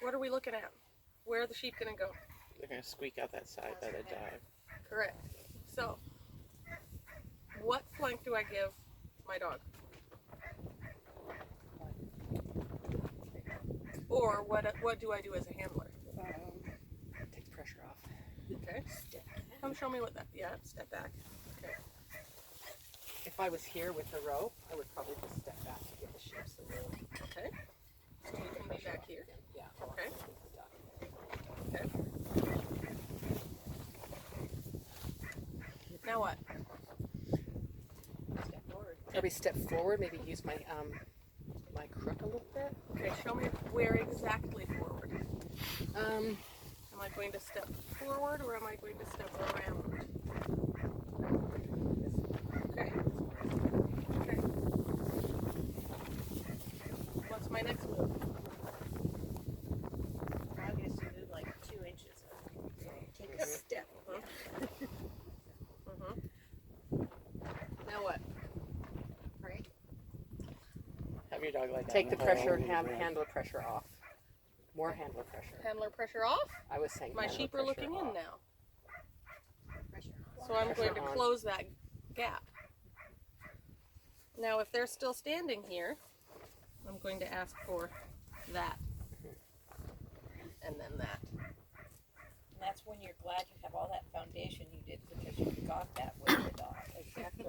What are we looking at? Where are the sheep going to go? They're going to squeak out that side by the dog. Correct. So, what flank do I give my dog? Or what do I do as a handler? Take pressure off. Okay. Come show me what that, yeah, step back. Okay. If I was here with the rope, I would probably just step back to give the sheep some room. Okay. So you can be back here. Yeah. Okay. Okay. Now what? Step forward. Probably step forward, maybe use my my crook a little bit. Okay, show me where exactly forward. Um, Am I going to step forward or am I going to step around? Okay. Okay. What's my next move? I guess you do like 2 inches. Take a step. Now what? Right? have your dog lie down. Take the pressure and have handler pressure off. More handler pressure. Handler pressure off? I was saying My handler sheep are looking pressure in off. now. Pressure on. So I'm Pressure going to on. close that gap. Now if they're still standing here, I'm going to ask for that. And then that. And that's when you're glad you have all that foundation you did because you got that with the dog. Exactly.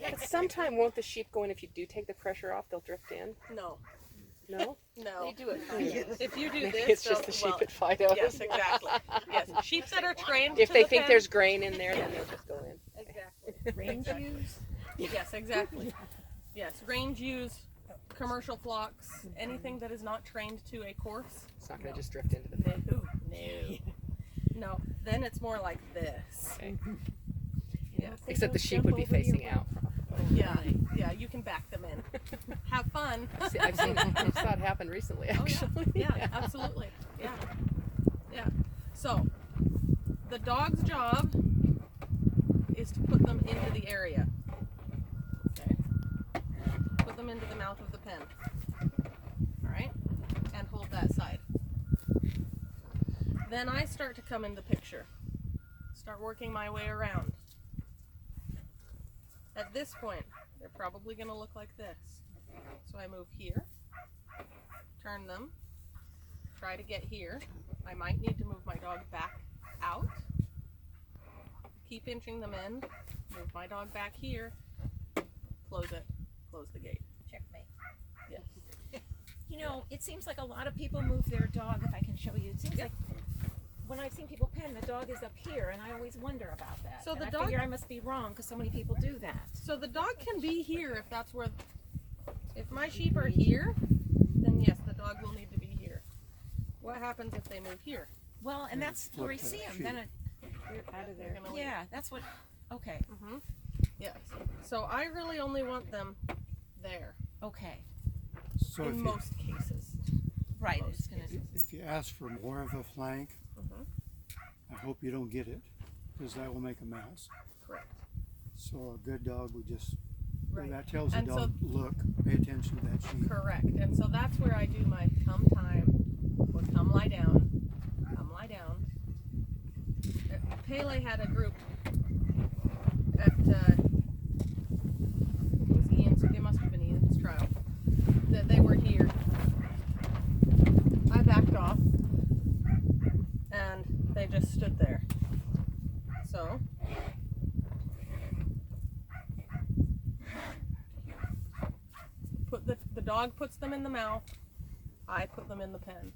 But sometime won't the sheep go in if you do take the pressure off? They'll drift in. No. No. No. They do it fine. If you do Maybe this, it's just the they'll- sheep at Fido. Yes, exactly. Yes, sheep that are trained If to they the think pen- there's grain in there, then they'll just go in. Exactly. Range use? Yes, exactly. Yes, range use, commercial flocks, anything that is not trained to a course. It's not going to just drift into the pen. No, no. No, then it's more like this. Okay. Yes. Except the sheep would be facing out. Yeah, yeah, you can back them in. Have fun. I've seen it. I saw it happen recently, actually. Yeah, absolutely. Yeah. Yeah. So, the dog's job is to put them into the area. Okay? Put them into the mouth of the pen. Alright? And hold that side. Then I start to come in the picture. Start working my way around. At this point, they're probably going to look like this. So I move here, turn them, try to get here. I might need to move my dog back out. Keep inching them in, move my dog back here, close it, close the gate. Checkmate. Yes. You know, it seems like a lot of people move their dog, if I can show you. It seems like when I've seen people pen, the dog is up here, and I always wonder about that. So and the I dog- figure I must be wrong because so many people do that. So the dog can be here if that's where, if my sheep are here, then yes, the dog will need to be here. What happens if they move here? Well, and that's where I see them. Then They're out of there. yeah, that's what. Okay, Mm-hmm. Yes. So I really only want them there okay, So in most cases. right. Most It's gonna. if you ask for more of a flank, Mm-hmm. I hope you don't get it, because that will make a mess. Correct. So a good dog would just, Right. that tells the And so- dog, look, pay attention to that sheep. Correct. And so that's where I do my come time, or come lie down, come lie down. Pele had a group at, it was Ian's, it must have been Ian's trial, that they were here. I backed off, and they just stood there. So, the dog puts them in the mouth, I put them in the pen.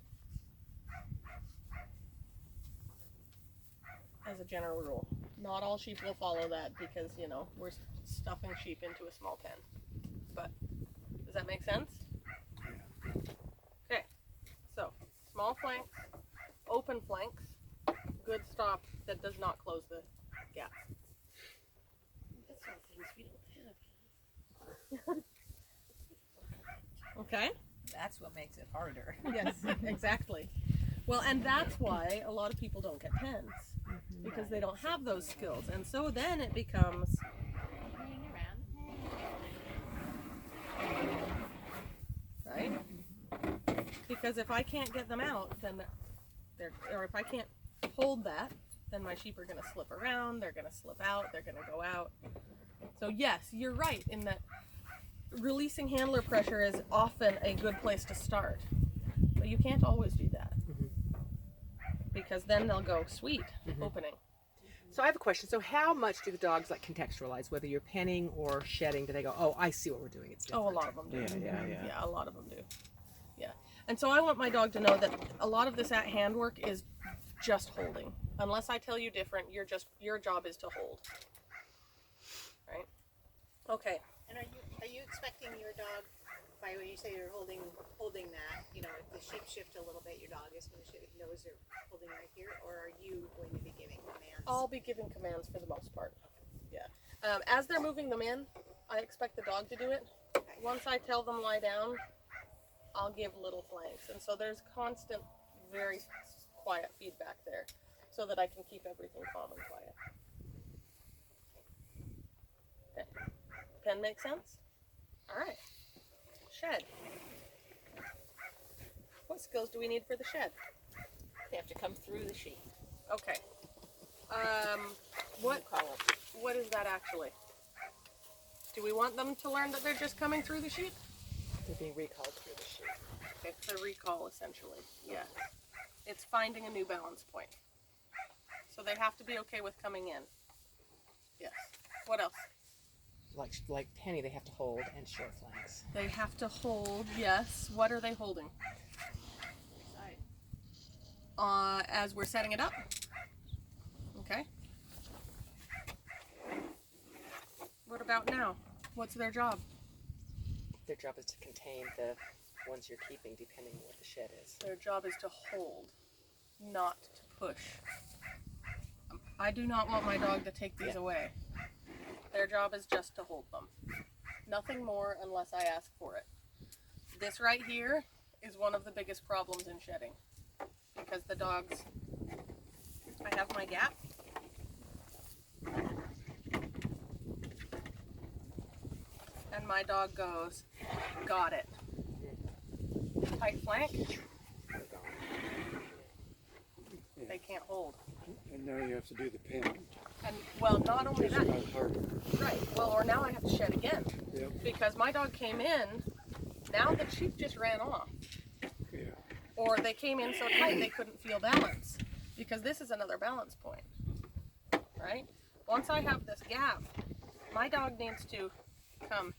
As a general rule. Not all sheep will follow that because, you know, we're stuffing sheep into a small pen. But, does that make sense? Okay, so, small flanks, open flanks, good stop that does not close the gap. That's all things we don't have. Okay? That's what makes it harder. Yes, exactly. Well, and that's why a lot of people don't get pens. Because they don't have those skills. And so then it becomes, right? Because if I can't get them out, then or if I can't hold that, then my sheep are going to slip around, they're going to slip out, they're going to go out. So yes, you're right in that releasing handler pressure is often a good place to start. But you can't always do that. Because then they'll go, sweet, opening. So I have a question. So how much do the dogs like contextualize, whether you're penning or shedding? Do they go, oh, I see what we're doing, it's different? Oh, a lot of them do. Yeah. A lot of them do. Yeah. And so I want my dog to know that a lot of this at-hand work is just holding. Unless I tell you different, your job is to hold. Right? Okay. And are you expecting your dog, by when you say you're holding that, you know, if the sheep shift a little bit, your dog is going to shift, knows they're holding right here, or are you going to be giving commands? I'll be giving commands for the most part. Yeah. As they're moving them in, I expect the dog to do it. Okay. Once I tell them lie down, I'll give little flanks. And so there's constant, very quiet feedback there so that I can keep everything calm and quiet. Okay. Pen make sense? All right. Shed. What skills do we need for the shed? They have to come through the sheep. Okay. What is that actually? Do we want them to learn that they're just coming through the sheep? They're being recalled through the sheep. It's a recall, essentially. Yeah. It's finding a new balance point. So they have to be okay with coming in. Yes. What else? Like penny, they have to hold and short flanks. They have to hold, yes. What are they holding? As we're setting it up. Okay. What about now? What's their job? Their job is to contain the ones you're keeping, depending on what the shed is. Their job is to hold, not to push. I do not want my dog to take these away. Their job is just to hold them. Nothing more unless I ask for it. This right here is one of the biggest problems in shedding. Because the dogs, I have my gap. And my dog goes, got it. Tight flank. They can't hold. And now you have to do the pen. And well, not only Just that, about harder. right, well, or now I have to shed again. Yep. Because my dog came in, now the sheep just ran off. Yeah. Or they came in so tight they couldn't feel balance. Because this is another balance point, right? Once I have this gap, my dog needs to come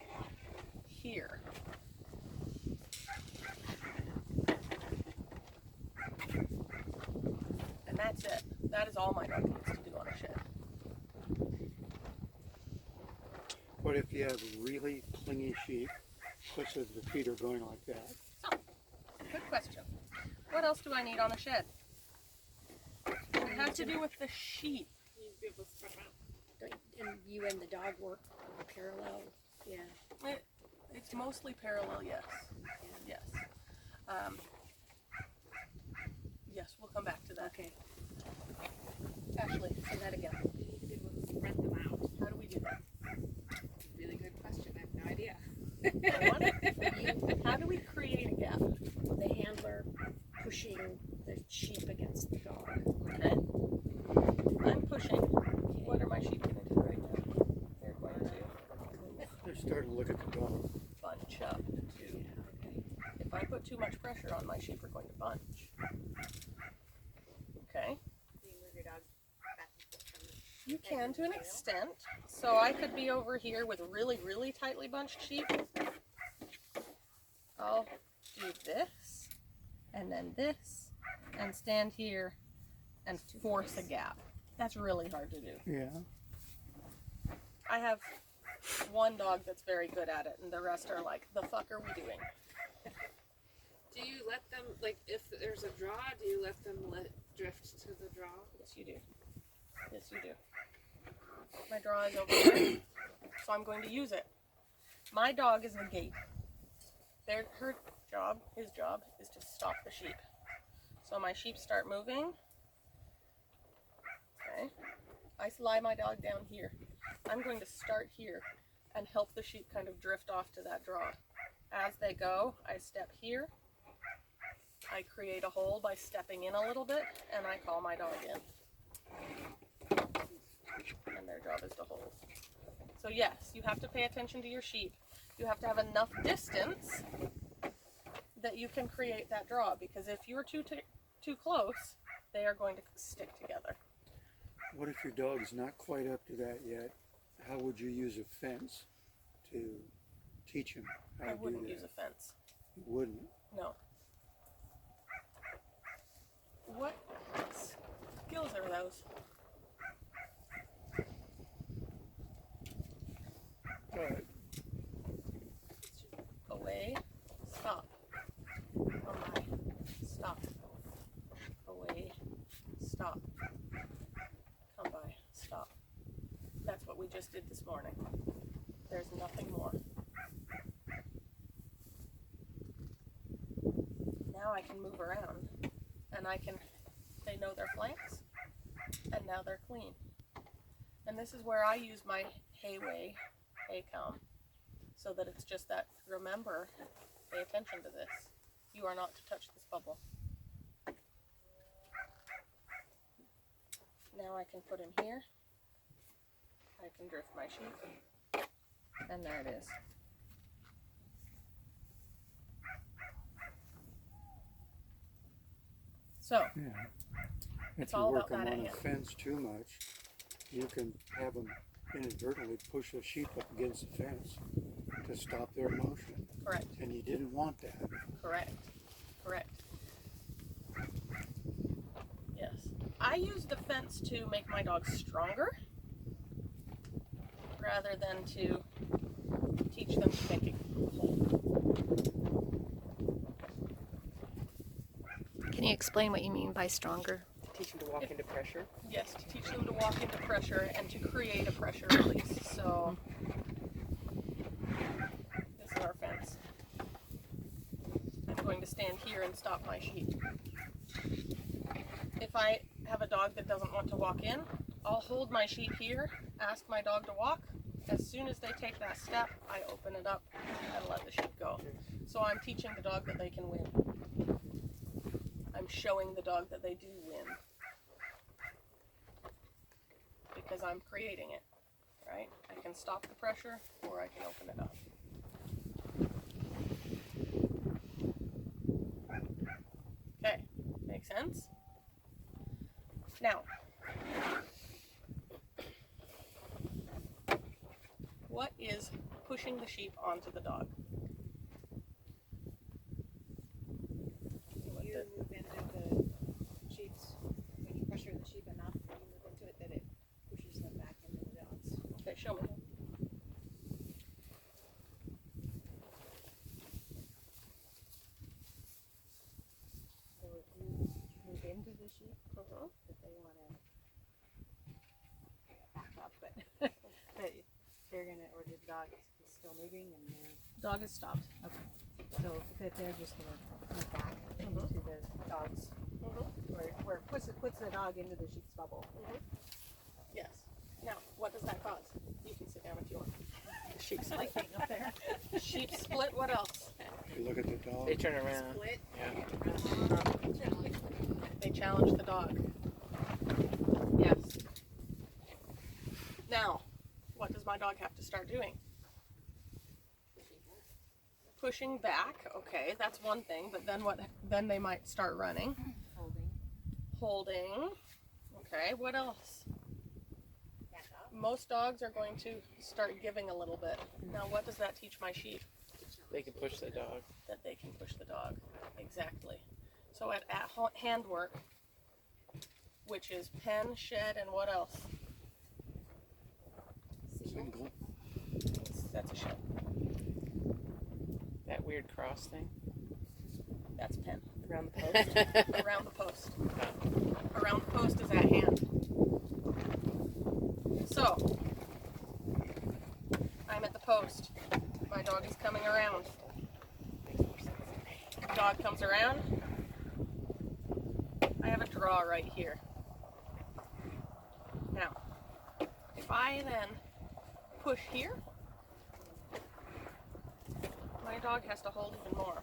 here. And that's it. That is all my dog needs to do on a shed. What if you have really clingy sheep, such as the feet are going like that? So, good question. What else do I need on a shed? It has to do with the sheep. And you and the dog work parallel? Yeah. It's mostly parallel, yes. Yes. Yes, we'll come back to that. Okay. Ashley, say that again. Rent them out. How do we do that? Really good question. I have no idea. How do we create a gap? The handler pushing the sheep against the dog. Okay. I'm pushing. What are my sheep going to do right now? They're going to They're starting to look at the dog. bunch up. If I put too much pressure on, my sheep are going to bunch. Okay. You move your dog back and forth from the You can to an extent. So I could be over here with really, really tightly bunched sheep. I'll do this, and then this, and stand here and force a gap. That's really hard to do. Yeah. I have one dog that's very good at it, and the rest are like, the fuck are we doing? Do you let them, like, if there's a draw, do you let them drift to the draw? Yes, you do. Yes, you do. My draw is over there, so I'm going to use it. My dog is the gate. His job is to stop the sheep. So my sheep start moving. Okay. I lie my dog down here. I'm going to start here and help the sheep kind of drift off to that draw. As they go, I step here I create a hole by stepping in a little bit, and I call my dog in. And their job is to hold. So yes, you have to pay attention to your sheep. You have to have enough distance that you can create that draw, because if you're too close, they are going to stick together. What if your dog is not quite up to that yet? How would you use a fence to teach him how to I do wouldn't that? use a fence. You wouldn't. No. What skills are those? Away, stop. Come by, stop. Away, stop. Come by, stop. That's what we just did this morning. There's nothing more. Now I can move around, and they know their flanks, and now they're clean. And this is where I use my hay comb, so that it's just that, remember, pay attention to this. You are not to touch this bubble. Now I can put him here. I can drift my sheep, and there it is. So, Yeah. It's If you all work about them that on a hand. fence too much, you can have them inadvertently push the sheep up against the fence to stop their motion. correct, And you didn't want that. correct, correct. Yes. I use the fence to make my dog stronger, rather than to teach them to make it hold. Can you explain what you mean by stronger? Teach them to walk into pressure. Yes, to teach them to walk into pressure and to create a pressure release. So, this is our fence. I'm going to stand here and stop my sheep. If I have a dog that doesn't want to walk in, I'll hold my sheep here, ask my dog to walk. As soon as they take that step, I open it up and let the sheep go. So I'm teaching the dog that they can win. I'm showing the dog that they do win. Because I'm creating it, right? I can stop the pressure or I can open it up. Okay, make sense? Now, what is pushing the sheep onto the dog? What You the- move into the sheep's, when you pressure the sheep enough, when you move into it, that it pushes them back into the dogs. Okay, show me. So if you move into the sheep, Uh-huh. that they want to back up, but that they're gonna, or the dog is still moving and they're, Dog is stopped. so that they're just gonna move back into the dog's, where it puts the dog into the sheep's bubble. Yes. Now, what does that cause? You can sit down if you want. Sheep split up there. Sheep split, what else? You look at the dog. They turn around. Split. They challenge the dog. Yes. Now, what does my dog have to start doing? Pushing back, okay, that's one thing, but then what? Then they might start running. Holding. Okay, what else? Back up. Most dogs are going to start giving a little bit. Now, what does that teach my sheep? They can push the dog. That they can push the dog. Exactly. So at handwork, which is pen, shed, and what else? Single. That's a shed. That weird cross thing That's pen. around the post. Around the post. Around the post is at hand. So, I'm at the post. My dog is coming around. Dog comes around. I have a draw right here. Now, if I then push here, my dog has to hold even more.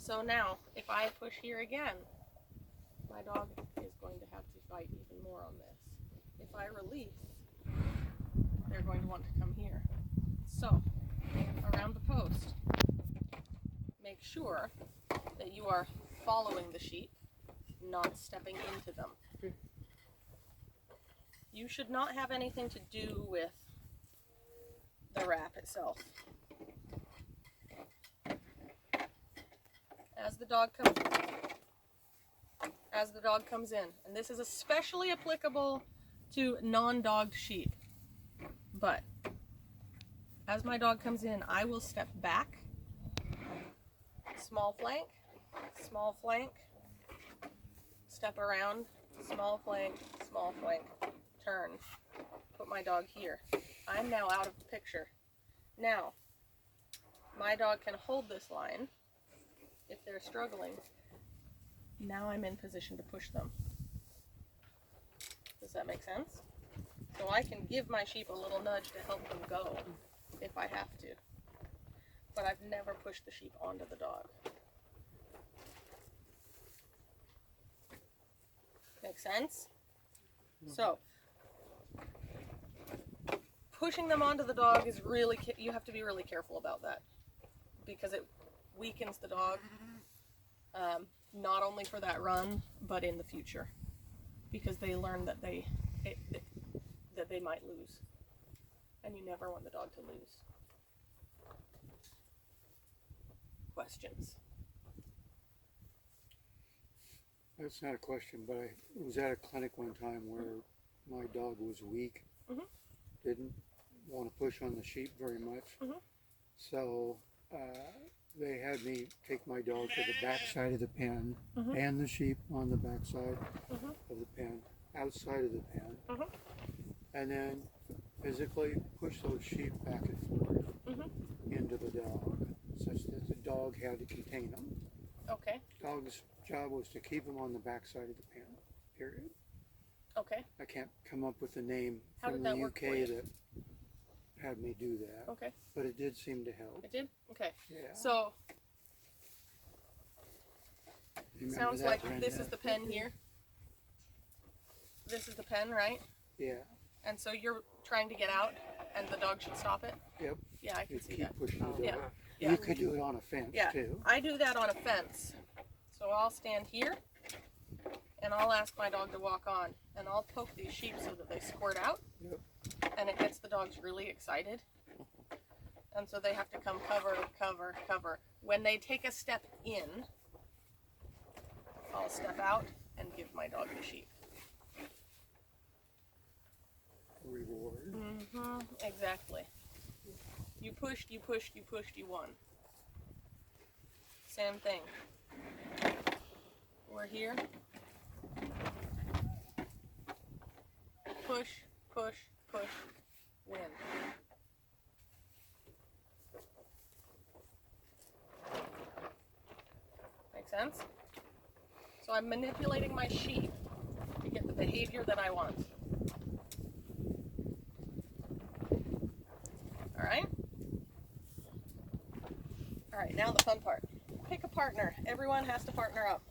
So now, if I push here again, my dog is going to have to fight even more on this. If I release, they're going to want to come here. So, around the post, make sure that you are following the sheep, not stepping into them. You should not have anything to do with the wrap itself. As the dog comes in, and this is especially applicable to non-dogged sheep, but as my dog comes in, I will step back, small flank, step around, small flank, turn, put my dog here. I'm now out of the picture. Now, my dog can hold this line if they're struggling. Now I'm in position to push them. Does that make sense? So I can give my sheep a little nudge to help them go if I have to. But I've never pushed the sheep onto the dog. Make sense? So, pushing them onto the dog is really, you have to be really careful about that, because it weakens the dog, not only for that run, but in the future, because they learn that they might lose, and you never want the dog to lose. Questions? That's not a question, but I was at a clinic one time where my dog was weak, didn't want to push on the sheep very much. So they had me take my dog to the back side of the pen and the sheep on the back side of the pen, outside of the pen, and then physically push those sheep back and forth into the dog, such that the dog had to contain them. Okay. Dog's job was to keep them on the back side of the pen, period. Okay. I can't come up with a name How from did the that work for you? UK that had me do that, Okay. but it did seem to help. It did? Okay. Yeah. So, You remember sounds that, like Brenda? this is the pen here. This is the pen, right? Yeah. And so you're trying to get out, and the dog should stop it? Yep. Yeah, I can You see keep that. pushing the dog. Yeah. Yeah. You could do it on a fence Yeah. too. I do that on a fence. So I'll stand here, and I'll ask my dog to walk on, and I'll poke these sheep so that they squirt out, Yep. and it gets the dogs really excited. And so they have to come cover, cover, cover. When they take a step in, I'll step out and give my dog the sheep. Reward. Exactly. You pushed, you pushed, you pushed, you won. Same thing. We're here. Push, push, push, win. Make sense? So I'm manipulating my sheep to get the behavior that I want. Alright? Alright, now the fun part. Pick a partner. Everyone has to partner up.